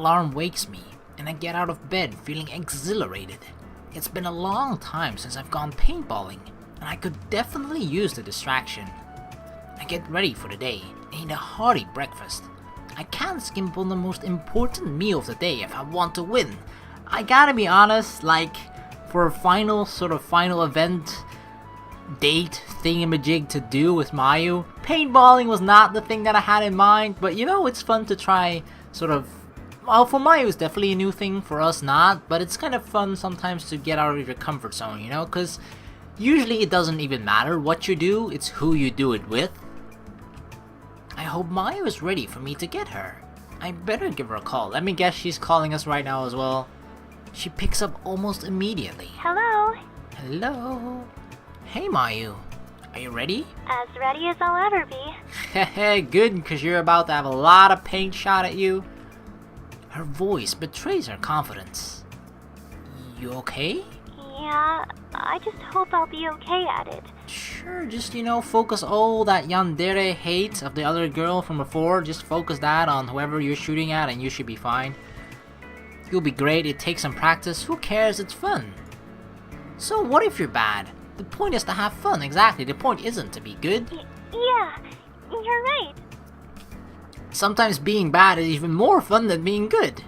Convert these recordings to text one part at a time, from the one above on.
alarm wakes me, and I get out of bed feeling exhilarated. It's been a long time since I've gone paintballing, and I could definitely use the distraction. I get ready for the day and eat a hearty breakfast. I can't skimp on the most important meal of the day if I want to win. I gotta be honest, like, for a final event date thingamajig to do with Mayu, paintballing was not the thing that I had in mind, but you know, it's fun to try well, for Mayu it's definitely a new thing, for us not, but it's kind of fun sometimes to get out of your comfort zone, you know, because usually it doesn't even matter what you do, it's who you do it with. I hope Mayu is ready for me to get her. I better give her a call. Let me guess, she's calling us right now as well. She picks up almost immediately. Hello? Hello? Hey Mayu, are you ready? As ready as I'll ever be. Hehe, good, because you're about to have a lot of paint shot at you. Her voice betrays her confidence. You okay? Yeah, I just hope I'll be okay at it. Sure, just, you know, focus all that yandere hate of the other girl from before, just focus that on whoever you're shooting at and you should be fine. You'll be great, it takes some practice, who cares, it's fun. So what if you're bad? The point is to have fun, exactly, the point isn't to be good. Yeah, you're right. Sometimes being bad is even more fun than being good.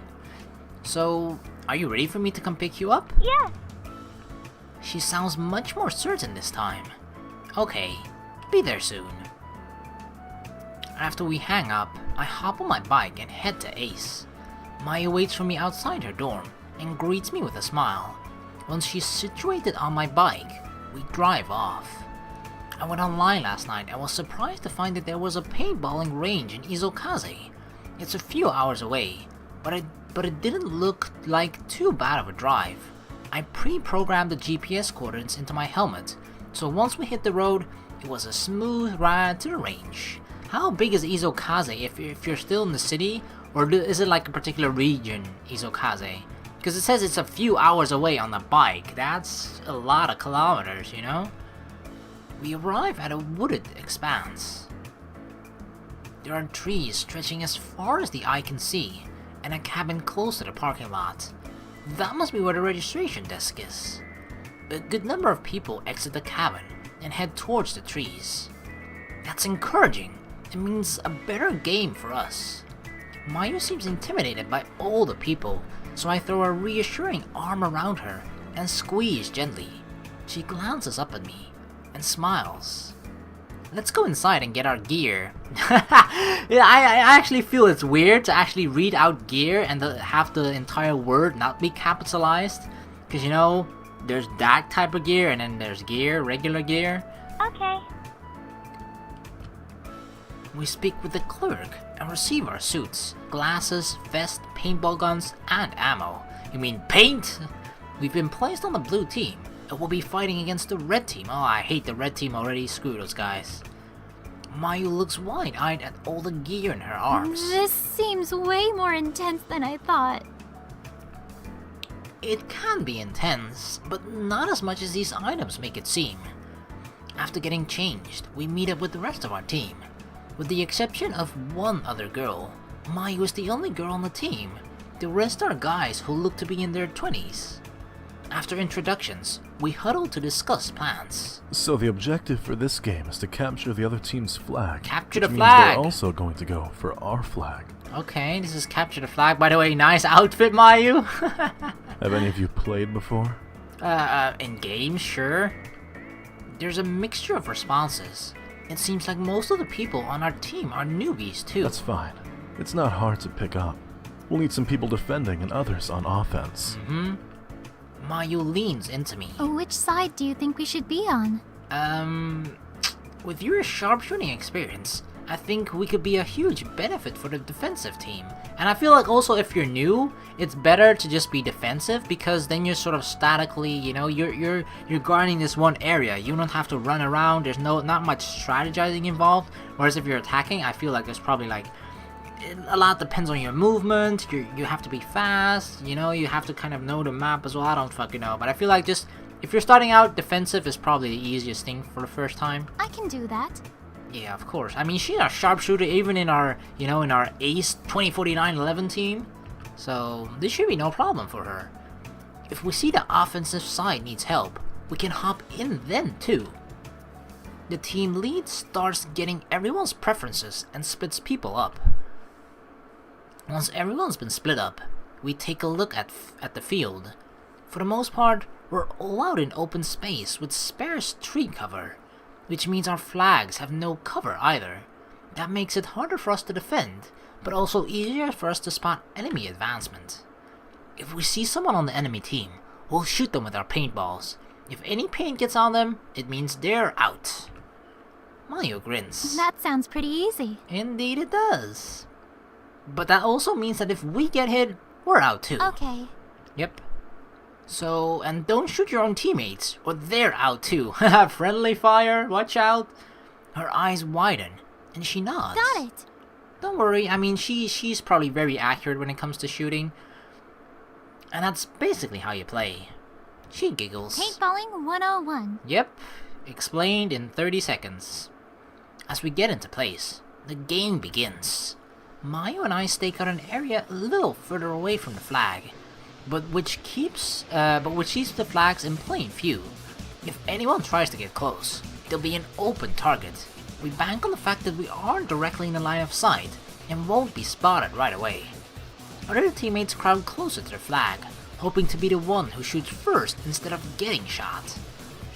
So, are you ready for me to come pick you up? Yes. She sounds much more certain this time. Okay, be there soon. After we hang up, I hop on my bike and head to Ace. Maya waits for me outside her dorm and greets me with a smile. Once she's situated on my bike, we drive off. I went online last night and was surprised to find that there was a paintballing range in Izokaze. It's a few hours away, but it didn't look like too bad of a drive. I pre-programmed the GPS coordinates into my helmet, so once we hit the road, it was a smooth ride to the range. How big is Izokaze if you're still in the city, or is it like a particular region, Izokaze? Because it says it's a few hours away on the bike. That's a lot of kilometers, you know? We arrive at a wooded expanse. There are trees stretching as far as the eye can see, and a cabin close to the parking lot. That must be where the registration desk is. A good number of people exit the cabin and head towards the trees. That's encouraging. It means a better game for us. Mayu seems intimidated by all the people, so I throw a reassuring arm around her and squeeze gently. She glances up at me and smiles. Let's go inside and get our gear. Yeah, I actually feel it's weird to actually read out gear and have the entire word not be capitalized. Because, you know, there's that type of gear and then there's gear, regular gear. Okay. We speak with the clerk and receive our suits, glasses, vest, paintball guns, and ammo. You mean paint? We've been placed on the blue team, and we'll be fighting against the red team. Oh, I hate the red team already. Screw those guys. Mayu looks wide-eyed at all the gear in her arms. This seems way more intense than I thought. It can be intense, but not as much as these items make it seem. After getting changed, we meet up with the rest of our team. With the exception of one other girl, Mayu is the only girl on the team. The rest are guys who look to be in their 20s. After introductions, we huddle to discuss plans. So the objective for this game is to capture the other team's flag. Capture the which flag! means they're also going to go for our flag. Okay, this is capture the flag. By the way, nice outfit, Mayu. Have any of you played before? In games, sure. There's a mixture of responses. It seems like most of the people on our team are newbies too. That's fine. It's not hard to pick up. We'll need some people defending and others on offense. Mayu leans into me. Which side do you think we should be on? With your sharpshooting experience, I think we could be a huge benefit for the defensive team. And I feel like also if you're new, it's better to just be defensive because then you're sort of statically, you know, you're guarding this one area. You don't have to run around. There's not much strategizing involved. Whereas if you're attacking, I feel like there's probably like a lot depends on your movement. You have to be fast. You know, you have to kind of know the map as well. I don't fucking know, but I feel like just if you're starting out, defensive is probably the easiest thing for the first time. I can do that. Yeah, of course. I mean, she's a sharpshooter even in our, you know, in our Ace 2049-11 team. so this should be no problem for her. If we see the offensive side needs help, we can hop in then too. The team lead starts getting everyone's preferences and splits people up. Once everyone's been split up, we take a look at the field. For the most part, we're all out in open space with sparse tree cover, which means our flags have no cover either. That makes it harder for us to defend, but also easier for us to spot enemy advancement. If we see someone on the enemy team, we'll shoot them with our paintballs. If any paint gets on them, it means they're out. Mayu grins. That sounds pretty easy. Indeed it does. But that also means that if we get hit, we're out too. Okay. Yep. So, and don't shoot your own teammates, or they're out too. Friendly fire, watch out. Her eyes widen, and she nods. Got it. Don't worry, I mean, she's probably very accurate when it comes to shooting. And that's basically how you play. She giggles. Paintballing 101. Yep, explained in 30 seconds. As we get into place, the game begins. Mayu and I stake out an area a little further away from the flag, but which keeps the flags in plain view. If anyone tries to get close, there'll be an open target. We bank on the fact that we aren't directly in the line of sight and won't be spotted right away. Other teammates crowd closer to the flag, hoping to be the one who shoots first instead of getting shot.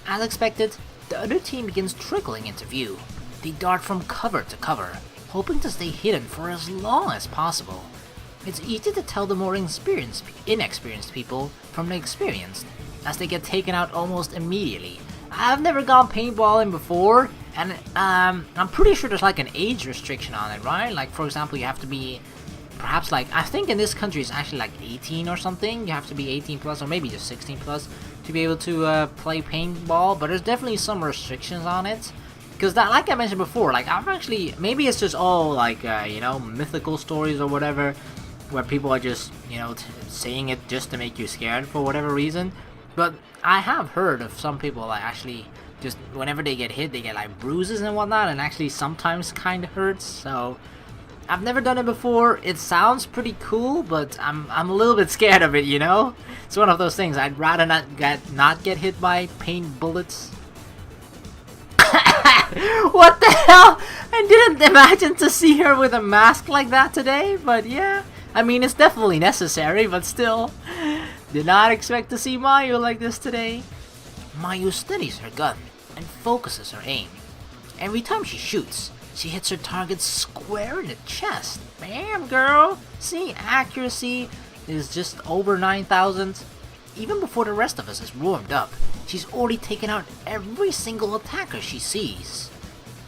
As expected, the other team begins trickling into view. They dart from cover to cover, hoping to stay hidden for as long as possible. It's easy to tell the more inexperienced people from the experienced, as they get taken out almost immediately. I've never gone paintballing before, and I'm pretty sure there's like an age restriction on it, right? Like, for example, you have to be, perhaps like, I think in this country it's actually like 18 or something. You have to be 18 plus, or maybe just 16 plus, to be able to play paintball, but there's definitely some restrictions on it. Because that, like I mentioned before, like I've actually, maybe it's just all like, you know, mythical stories or whatever, where people are just, you know, saying it just to make you scared for whatever reason. But I have heard of some people like actually just whenever they get hit, they get like bruises and whatnot, and actually sometimes kind of hurts. So I've never done it before. It sounds pretty cool, but I'm a little bit scared of it, you know. It's one of those things. I'd rather not get hit by paint bullets. What the hell? I didn't imagine to see her with a mask like that today, but yeah. I mean, it's definitely necessary, but still. Did not expect to see Mayu like this today. Mayu steadies her gun and focuses her aim. Every time she shoots, she hits her target square in the chest. Bam, girl! See, accuracy is just over 9,000. Even before the rest of us is warmed up, she's already taken out every single attacker she sees.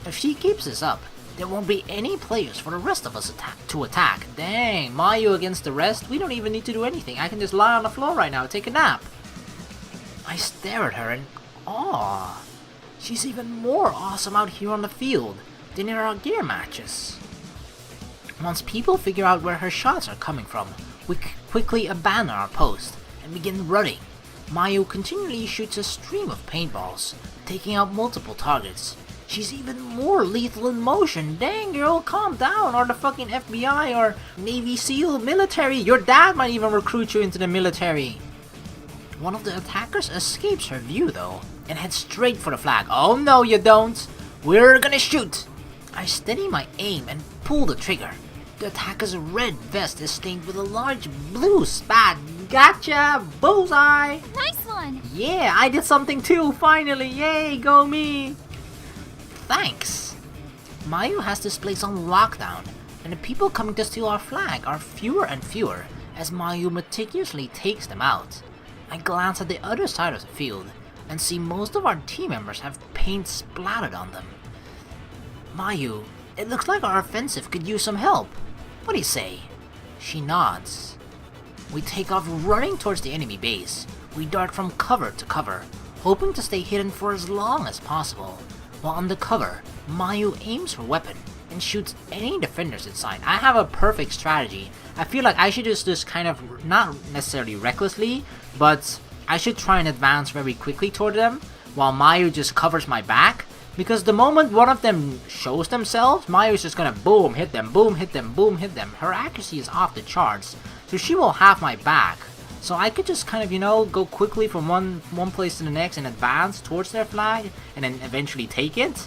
If she keeps this up, there won't be any players for the rest of us to attack. Dang, Mayu against the rest? We don't even need to do anything. I can just lie on the floor right now and take a nap. I stare at her in awe. She's even more awesome out here on the field than in our gear matches. Once people figure out where her shots are coming from, we quickly abandon our post and begin running. Mayu continually shoots a stream of paintballs, taking out multiple targets. She's even more lethal in motion. Dang, girl, calm down. Or the fucking FBI or Navy SEAL military. Your dad might even recruit you into the military. One of the attackers escapes her view though, and heads straight for the flag. Oh no, you don't. We're gonna shoot. I steady my aim and pull the trigger. The attacker's red vest is stained with a large blue spot. Gotcha! Bullseye! Nice one! Yeah, I did something too, finally! Yay, go me! Thanks! Mayu has this place on lockdown, and the people coming to steal our flag are fewer and fewer as Mayu meticulously takes them out. I glance at the other side of the field and see most of our team members have paint splattered on them. Mayu, it looks like our offensive could use some help. What do you say? She nods. We take off running towards the enemy base. We dart from cover to cover, hoping to stay hidden for as long as possible. While on the cover, Mayu aims her weapon and shoots any defenders inside. I have a perfect strategy. I feel like I should just kind of, not necessarily recklessly, but I should try and advance very quickly toward them, while Mayu just covers my back. Because the moment one of them shows themselves, Mayu's just gonna boom, hit them, boom, hit them, boom, hit them. Her accuracy is off the charts, so she will have my back. So I could just kind of, you know, go quickly from one place to the next and advance towards their flag, and then eventually take it,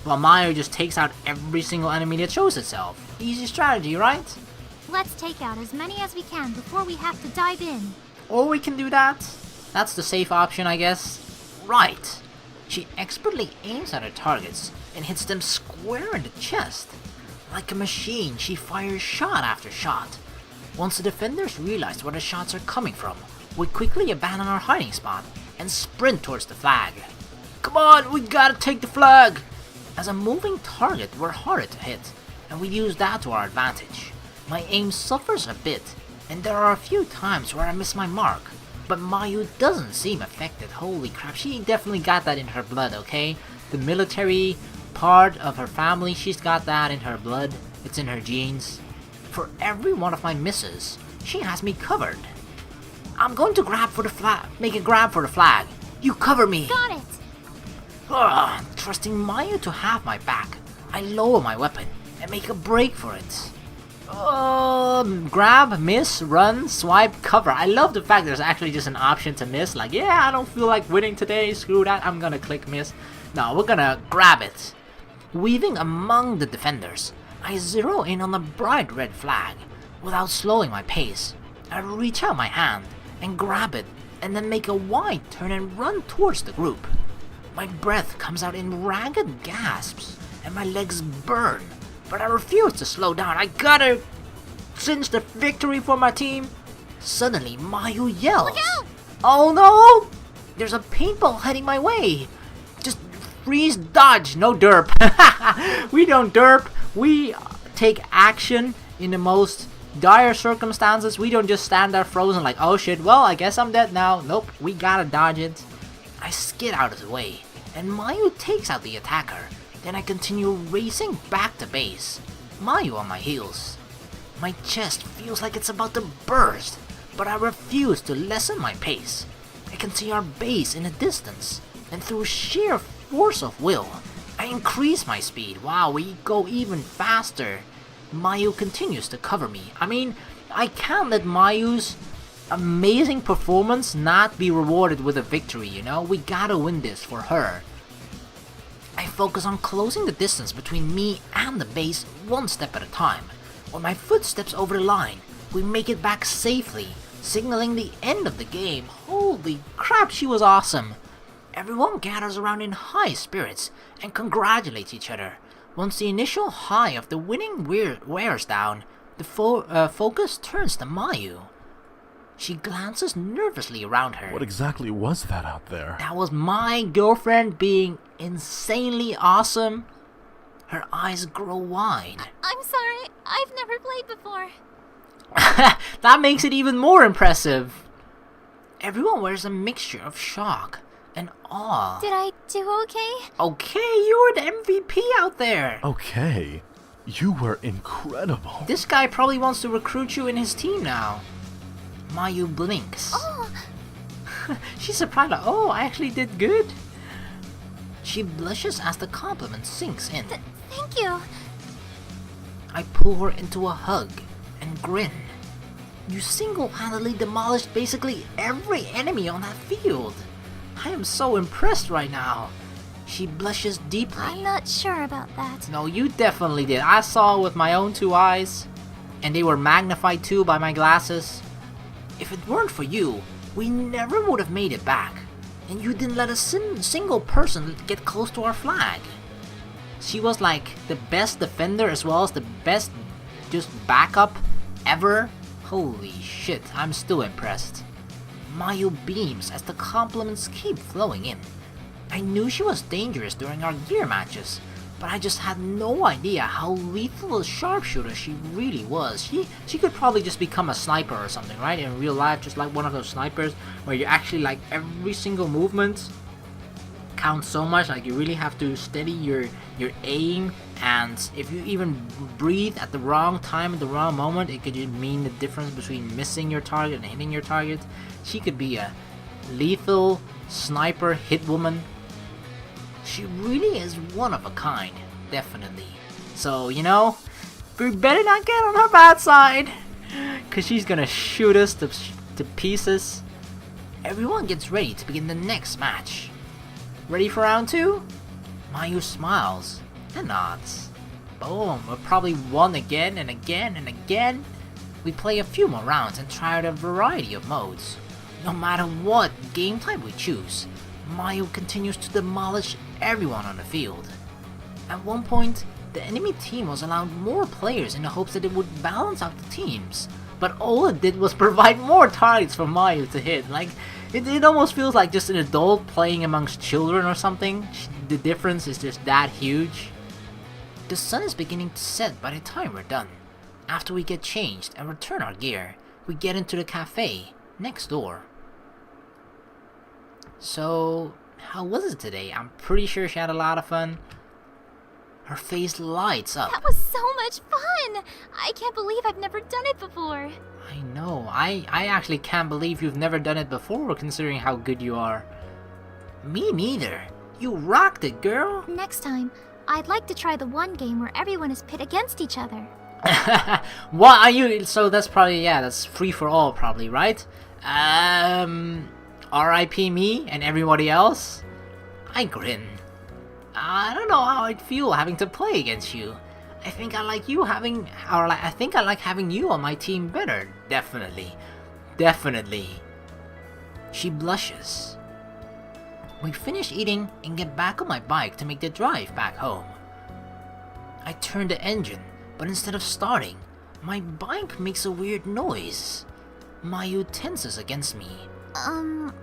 while Mayu just takes out every single enemy that shows itself. Easy strategy, right? Let's take out as many as we can before we have to dive in. Or we can do that. That's the safe option, I guess. Right. She expertly aims at her targets and hits them square in the chest. Like a machine, she fires shot after shot. Once the defenders realize where the shots are coming from, we quickly abandon our hiding spot and sprint towards the flag. Come on, we gotta take the flag! As a moving target, we're harder to hit, and we use that to our advantage. My aim suffers a bit, and there are a few times where I miss my mark, but Mayu doesn't seem affected. Holy crap, she definitely got that in her blood, okay? The military part of her family, she's got that in her blood. It's in her genes. For every one of my misses, she has me covered. I'm going to grab for the flag. Make a grab for the flag. You cover me. Got it! Trusting Mayu to have my back, I lower my weapon and make a break for it. Grab, miss, run, swipe, cover. I love the fact there's actually just an option to miss. Like, yeah, I don't feel like winning today. Screw that. I'm gonna click miss. No, we're gonna grab it. Weaving among the defenders, I zero in on the bright red flag. Without slowing my pace, I reach out my hand and grab it, and then make a wide turn and run towards the group. My breath comes out in ragged gasps, and my legs burn, but I refuse to slow down. I gotta cinch the victory for my team. Suddenly, Mayu yells. Look out! Oh no! There's a paintball heading my way. Just freeze dodge, no derp. We don't derp. We take action in the most dire circumstances. We don't just stand there frozen like, oh shit, well, I guess I'm dead now. Nope, we gotta dodge it. I skid out of the way, and Mayu takes out the attacker. Then I continue racing back to base, Mayu on my heels. My chest feels like it's about to burst, but I refuse to lessen my pace. I can see our base in the distance, and through sheer force of will, I increase my speed. Wow, we go even faster. Mayu continues to cover me. I mean, I can't let Mayu's amazing performance not be rewarded with a victory, you know? We gotta win this for her. I focus on closing the distance between me and the base one step at a time. When my foot steps over the line, we make it back safely, signaling the end of the game. Holy crap, she was awesome. Everyone gathers around in high spirits and congratulates each other. Once the initial high of the winning wears down, the focus turns to Mayu. She glances nervously around her. What exactly was that out there? That was my girlfriend being insanely awesome. Her eyes grow wide. I'm sorry, I've never played before. That makes it even more impressive. Everyone wears a mixture of shock and awe. Did I do okay? Okay, you were the MVP out there. Okay, you were incredible. This guy probably wants to recruit you in his team now. Mayu blinks. Oh, She's surprised, like, oh, I actually did good. She blushes as the compliment sinks in. thank you. I pull her into a hug and grin. You single-handedly demolished basically every enemy on that field. I am so impressed right now. She blushes deeply. I'm not sure about that. No, you definitely did. I saw with my own two eyes, and they were magnified too by my glasses. If it weren't for you, we never would have made it back, and you didn't let a single person get close to our flag. She was like the best defender as well as the best just backup ever. Holy shit, I'm still impressed. Mayu beams as the compliments keep flowing in. I knew she was dangerous during our gear matches, but I just had no idea how lethal a sharpshooter she really was. She could probably just become a sniper or something, right? In real life, just like one of those snipers where you actually like every single movement counts so much, like you really have to steady your aim, and if you even breathe at the wrong time at the wrong moment, it could mean the difference between missing your target and hitting your target. She could be a lethal sniper hit woman. She really is one of a kind, definitely. So, you know, we better not get on her bad side, cause she's gonna shoot us to pieces. Everyone gets ready to begin the next match. Ready for round 2? Mayu smiles and nods. Boom, we'll probably won again and again and again. We play a few more rounds and try out a variety of modes. No matter what game type we choose, Mayu continues to demolish everyone on the field. At one point, the enemy team was allowed more players in the hopes that it would balance out the teams, but all it did was provide more targets for Mayu to hit. Like, it almost feels like just an adult playing amongst children or something. The difference is just that huge. The sun is beginning to set by the time we're done. After we get changed and return our gear, we get into the cafe next door. So, how was it today? I'm pretty sure she had a lot of fun. Her face lights up. That was so much fun! I can't believe I've never done it before. I know, I actually can't believe you've never done it before, considering how good you are. Me neither. You rocked it, girl. Next time, I'd like to try the one game where everyone is pit against each other. What are you? So that's probably, yeah, that's free for all probably, right? R.I.P. me and everybody else? I grin. I don't know how I'd feel having to play against you. I think I like having you on my team better. Definitely. Definitely. She blushes. We finish eating and get back on my bike to make the drive back home. I turn the engine, but instead of starting, my bike makes a weird noise. Mayu tenses against me.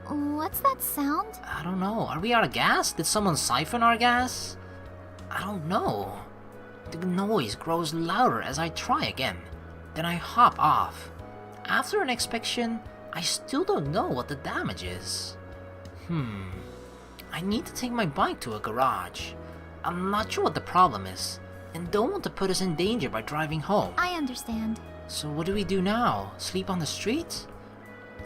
What's that sound? I don't know. Are we out of gas? Did someone siphon our gas? I don't know. The noise grows louder as I try again. Then I hop off. After an inspection, I still don't know what the damage is. I need to take my bike to a garage. I'm not sure what the problem is, and don't want to put us in danger by driving home. I understand. So what do we do now? Sleep on the street?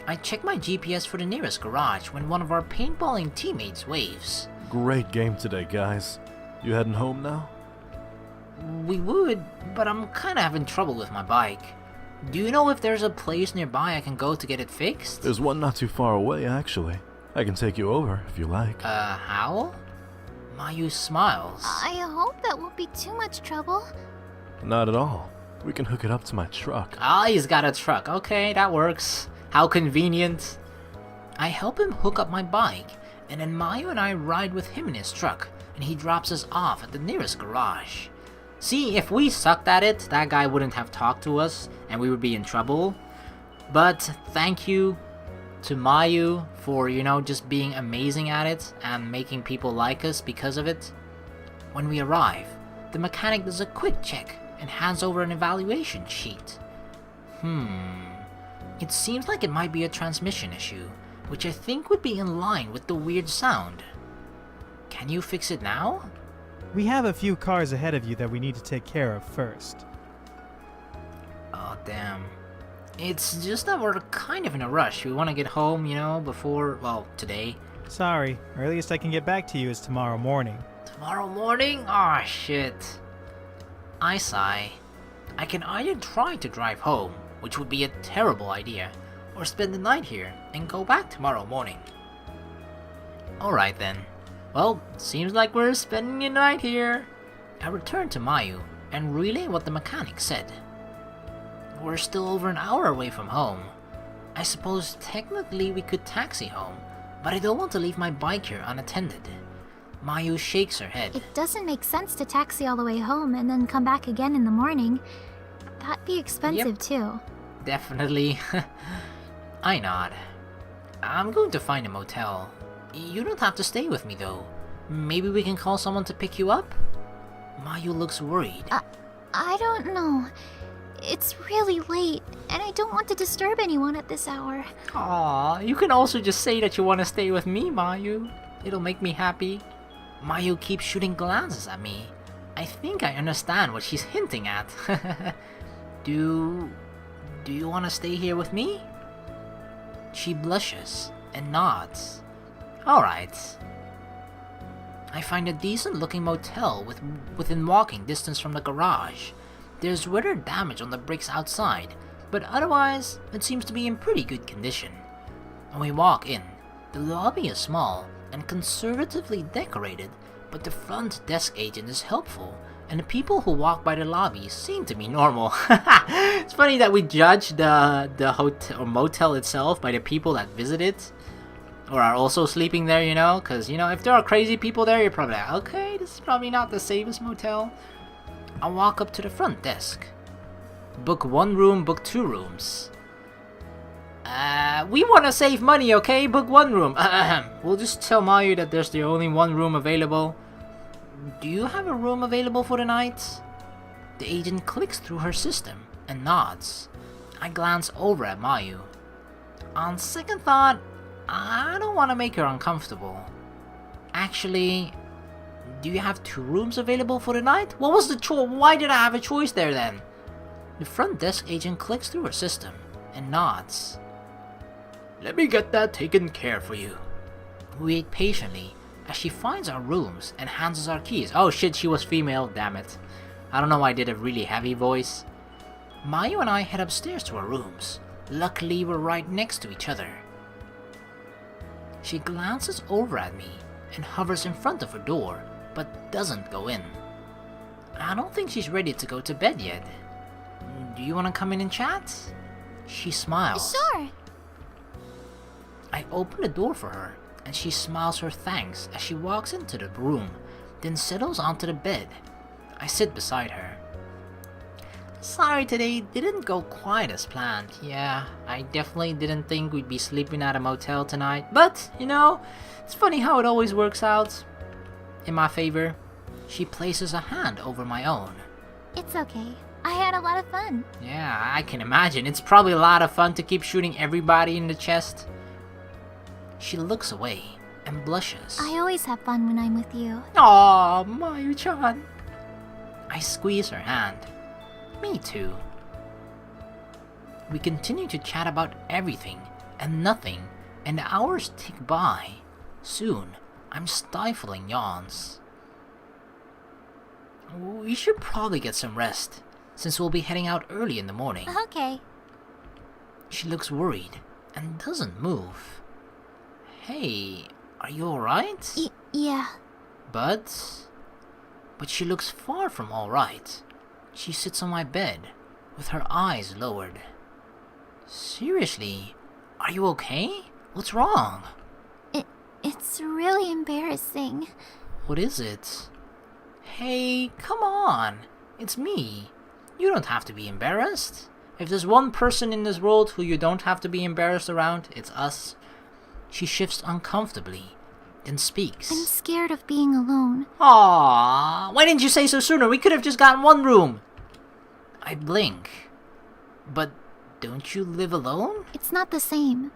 I check my GPS for the nearest garage when one of our paintballing teammates waves. Great game today, guys. You heading home now? We would, but I'm kinda having trouble with my bike. Do you know if there's a place nearby I can go to get it fixed? There's one not too far away, actually. I can take you over if you like. How? Mayu smiles. I hope that won't be too much trouble. Not at all. We can hook it up to my truck. Ah, he's got a truck. Okay, that works. How convenient. I help him hook up my bike, and then Mayu and I ride with him in his truck, and he drops us off at the nearest garage. See, if we sucked at it, that guy wouldn't have talked to us, and we would be in trouble. But thank you to Mayu for, you know, just being amazing at it, and making people like us because of it. When we arrive, the mechanic does a quick check, and hands over an evaluation sheet. It seems like it might be a transmission issue, which I think would be in line with the weird sound. Can you fix it now? We have a few cars ahead of you that we need to take care of first. Oh, damn. It's just that we're kind of in a rush. We want to get home, you know, before, well, today. Sorry, earliest I can get back to you is tomorrow morning. Tomorrow morning? Aw, shit. I sigh. I can either try to drive home, which would be a terrible idea, or spend the night here and go back tomorrow morning. Alright then. Well, seems like we're spending the night here. I return to Mayu and relay what the mechanic said. We're still over an hour away from home. I suppose technically we could taxi home, but I don't want to leave my bike here unattended. Mayu shakes her head. It doesn't make sense to taxi all the way home and then come back again in the morning. That'd be expensive too. Definitely. I nod. I'm going to find a motel. You don't have to stay with me though. Maybe we can call someone to pick you up? Mayu looks worried. I don't know. It's really late, and I don't want to disturb anyone at this hour. Aw, you can also just say that you want to stay with me, Mayu. It'll make me happy. Mayu keeps shooting glances at me. I think I understand what she's hinting at. Do you want to stay here with me? She blushes and nods. Alright. I find a decent looking motel within walking distance from the garage. There's weather damage on the bricks outside, but otherwise it seems to be in pretty good condition. When we walk in, the lobby is small and conservatively decorated, but the front desk agent is helpful, and the people who walk by the lobby seem to be normal. It's funny that we judge the hotel or motel itself by the people that visit it, or are also sleeping there, you know? Because, you know, if there are crazy people there, you're probably like, okay, this is probably not the safest motel. I walk up to the front desk. Book 1 room, book 2 rooms. We want to save money, okay? Book 1 room. We'll just tell Mayu that there's the only 1 room available. Do you have a room available for the night? The agent clicks through her system and nods. I glance over at Mayu. On second thought, I don't want to make her uncomfortable. Actually, do you have 2 rooms available for the night? What was the choice? Why did I have a choice there then? The front desk agent clicks through her system and nods. Let me get that taken care for you. We wait patiently as she finds our rooms and hands us our keys. Oh shit, she was female, damn it. I don't know why I did a really heavy voice. Mayu and I head upstairs to our rooms. Luckily, we're right next to each other. She glances over at me and hovers in front of her door, but doesn't go in. I don't think she's ready to go to bed yet. Do you want to come in and chat? She smiles. Sure. I open the door for her, and she smiles her thanks as she walks into the room, then settles onto the bed. I sit beside her. Sorry, today didn't go quite as planned. Yeah, I definitely didn't think we'd be sleeping at a motel tonight, but, you know, it's funny how it always works out in my favor. She places a hand over my own. It's okay. I had a lot of fun. Yeah, I can imagine. It's probably a lot of fun to keep shooting everybody in the chest. She looks away and blushes. I always have fun when I'm with you. Aww, Mayu-chan. I squeeze her hand. Me too. We continue to chat about everything and nothing, and the hours tick by. Soon, I'm stifling yawns. We should probably get some rest, since we'll be heading out early in the morning. Okay. She looks worried and doesn't move. Hey, are you alright? Yeah. But she looks far from alright. She sits on my bed, with her eyes lowered. Seriously, are you okay? What's wrong? It's really embarrassing. What is it? Hey, come on. It's me. You don't have to be embarrassed. If there's one person in this world who you don't have to be embarrassed around, it's us. She shifts uncomfortably, then speaks. I'm scared of being alone. Aww, why didn't you say so sooner? We could have just gotten 1 room. I blink. But don't you live alone? It's not the same.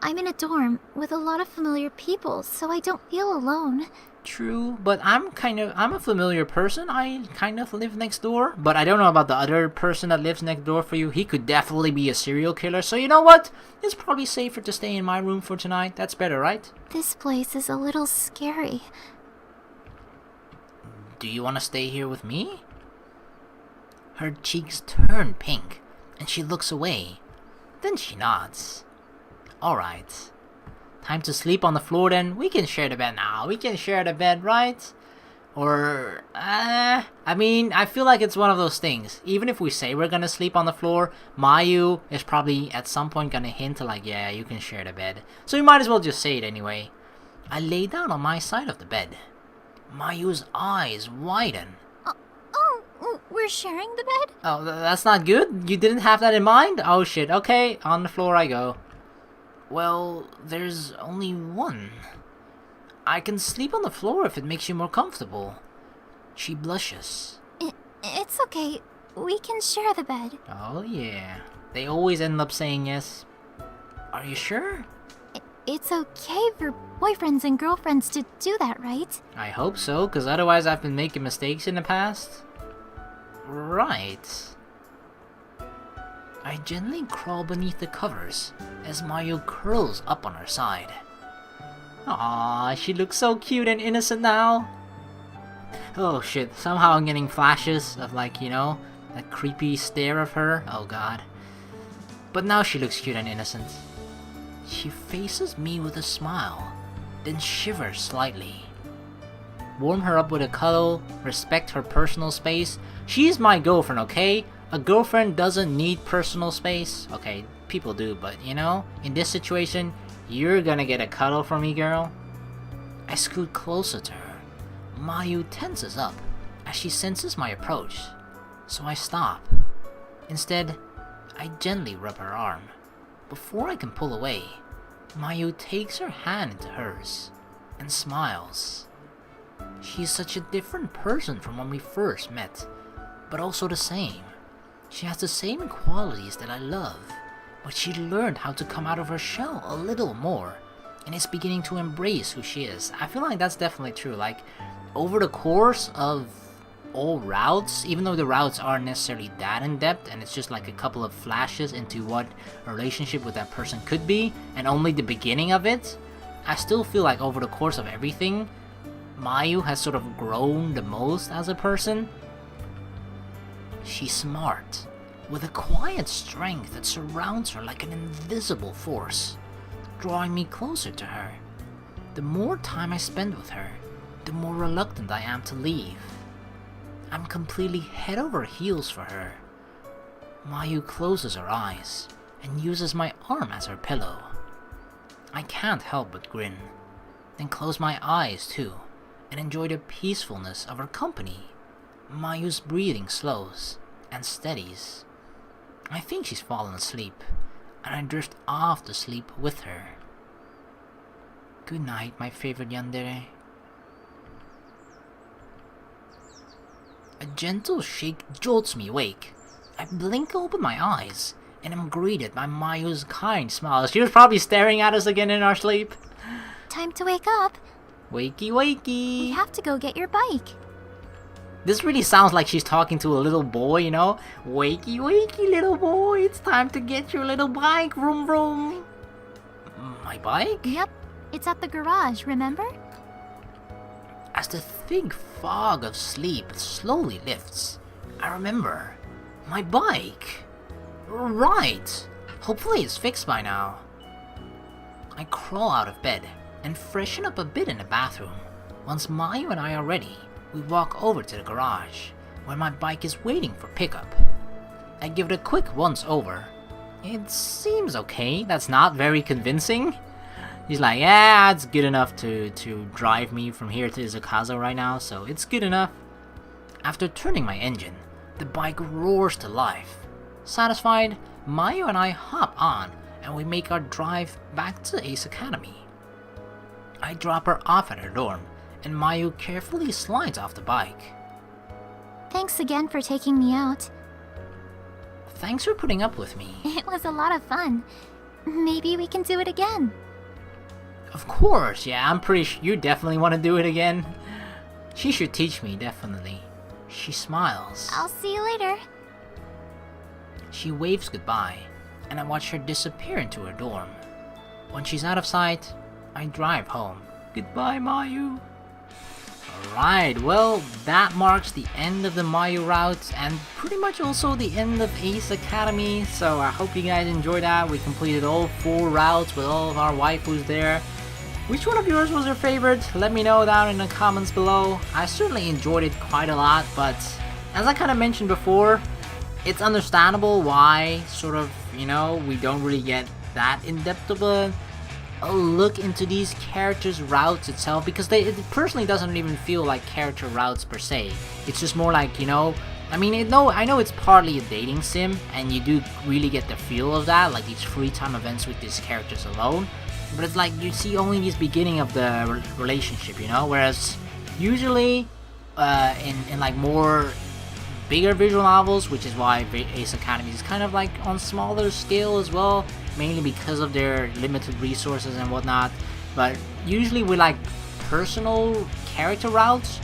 I'm in a dorm with a lot of familiar people, so I don't feel alone. True, but I'm a familiar person. I kind of live next door. But I don't know about the other person that lives next door for you. He could definitely be a serial killer. So you know what? It's probably safer to stay in my room for tonight. That's better, right? This place is a little scary. Do you want to stay here with me? Her cheeks turn pink, and she looks away. Then she nods. Alright. Time to sleep on the floor then. We can share the bed now. We can share the bed, right? Or, I mean, I feel like it's one of those things. Even if we say we're gonna sleep on the floor, Mayu is probably at some point gonna hint like, yeah, you can share the bed. So we might as well just say it anyway. I lay down on my side of the bed. Mayu's eyes widen. We're sharing the bed? Oh, that's not good? You didn't have that in mind? Oh shit, okay, on the floor I go. Well, there's only one. I can sleep on the floor if it makes you more comfortable. She blushes. It's okay. We can share the bed. Oh yeah. They always end up saying yes. Are you sure? It's okay for boyfriends and girlfriends to do that, right? I hope so, because otherwise I've been making mistakes in the past. Right. I gently crawl beneath the covers as Mayu curls up on her side. Aww, she looks so cute and innocent now. Oh shit, somehow I'm getting flashes of like, you know, that creepy stare of her. Oh god. But now she looks cute and innocent. She faces me with a smile, then shivers slightly. Warm her up with a cuddle, respect her personal space. She's my girlfriend, okay? A girlfriend doesn't need personal space. Okay, people do, but you know, in this situation, you're gonna get a cuddle from me, girl. I scoot closer to her. Mayu tenses up as she senses my approach, so I stop. Instead, I gently rub her arm. Before I can pull away, Mayu takes her hand into hers and smiles. She is such a different person from when we first met, but also the same. She has the same qualities that I love, but she learned how to come out of her shell a little more and is beginning to embrace who she is. I feel like that's definitely true. Like, over the course of all routes, even though the routes aren't necessarily that in depth and it's just like a couple of flashes into what a relationship with that person could be and only the beginning of it, I still feel like over the course of everything, Mayu has sort of grown the most as a person. She's smart, with a quiet strength that surrounds her like an invisible force, drawing me closer to her. The more time I spend with her, the more reluctant I am to leave. I'm completely head over heels for her. Mayu closes her eyes and uses my arm as her pillow. I can't help but grin, then close my eyes too, and enjoy the peacefulness of her company. Mayu's breathing slows and steadies. I think she's fallen asleep, and I drift off to sleep with her. Good night, my favorite yandere. A gentle shake jolts me awake. I blink open my eyes, and am greeted by Mayu's kind smile. She was probably staring at us again in our sleep. Time to wake up. Wakey, We wakey. have to go get your bike. This really sounds like she's talking to a little boy, you know? Wakey, wakey, little boy. It's time to get your little bike. Vroom, vroom. My bike? Yep, it's at the garage, remember? As the thick fog of sleep slowly lifts, I remember. My bike. Right. Hopefully it's fixed by now. I crawl out of bed and freshen up a bit in the bathroom. Once Mayu and I are ready, we walk over to the garage, where my bike is waiting for pickup. I give it a quick once over. It seems okay. That's not very convincing. He's like, yeah, it's good enough to drive me from here to Izakazo right now, so it's good enough. After turning my engine, the bike roars to life. Satisfied, Mayu and I hop on, and we make our drive back to Ace Academy. I drop her off at her dorm, and Mayu carefully slides off the bike. Thanks again for taking me out. Thanks for putting up with me. It was a lot of fun. Maybe we can do it again. Of course, yeah, I'm pretty sure you definitely want to do it again. She should teach me, definitely. She smiles. I'll see you later. She waves goodbye, and I watch her disappear into her dorm. When she's out of sight, I drive home. Goodbye, Mayu. Alright, well, that marks the end of the Mayu route, and pretty much also the end of Ace Academy, so I hope you guys enjoyed that. We completed all 4 routes with all of our waifus there. Which one of yours was your favorite? Let me know down in the comments below. I certainly enjoyed it quite a lot, but as I kind of mentioned before, it's understandable why, sort of, you know, we don't really get that in-depth of a look into these characters' routes itself, because it personally doesn't even feel like character routes per se. It's just more like, you know, I mean, I know it's partly a dating sim, and you do really get the feel of that, like these free time events with these characters alone, but it's like you see only this beginning of the relationship, you know, whereas usually in like more bigger visual novels, which is why Ace Academy is kind of like on smaller scale as well, mainly because of their limited resources and whatnot. But usually with like personal character routes,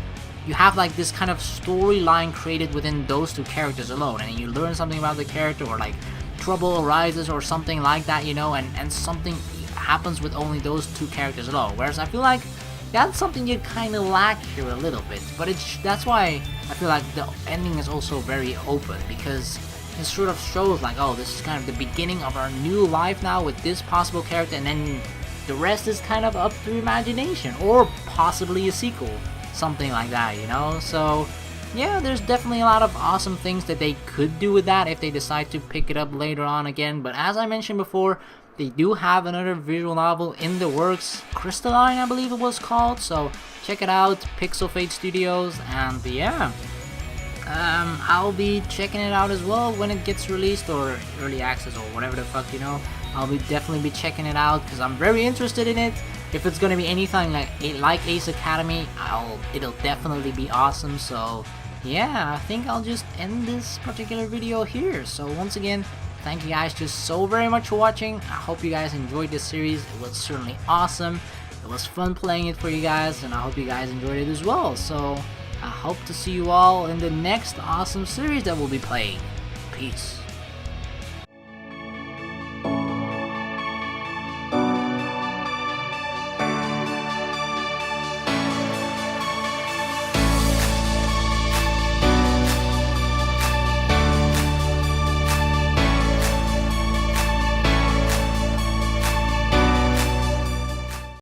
you have like this kind of storyline created within those 2 characters alone, and you learn something about the character, or like trouble arises or something like that, you know, and something happens with only those 2 characters alone. Whereas I feel like that's something you kind of lack here a little bit. But that's why I feel like the ending is also very open, because it sort of shows like, oh, this is kind of the beginning of our new life now with this possible character, and then the rest is kind of up to imagination, or possibly a sequel, something like that, you know? So yeah, there's definitely a lot of awesome things that they could do with that if they decide to pick it up later on again. But as I mentioned before, they do have another visual novel in the works, Crystalline I believe it was called, so check it out, Pixel Fate Studios. And yeah, I'll be checking it out as well when it gets released, or early access, or whatever the fuck, you know. I'll definitely be checking it out because I'm very interested in it. If it's gonna be anything like Ace Academy, it'll definitely be awesome. So yeah, I think I'll just end this particular video here. So once again, thank you guys just so very much for watching. I hope you guys enjoyed this series. It was certainly awesome. It was fun playing it for you guys, and I hope you guys enjoyed it as well. So I hope to see you all in the next awesome series that we'll be playing. Peace.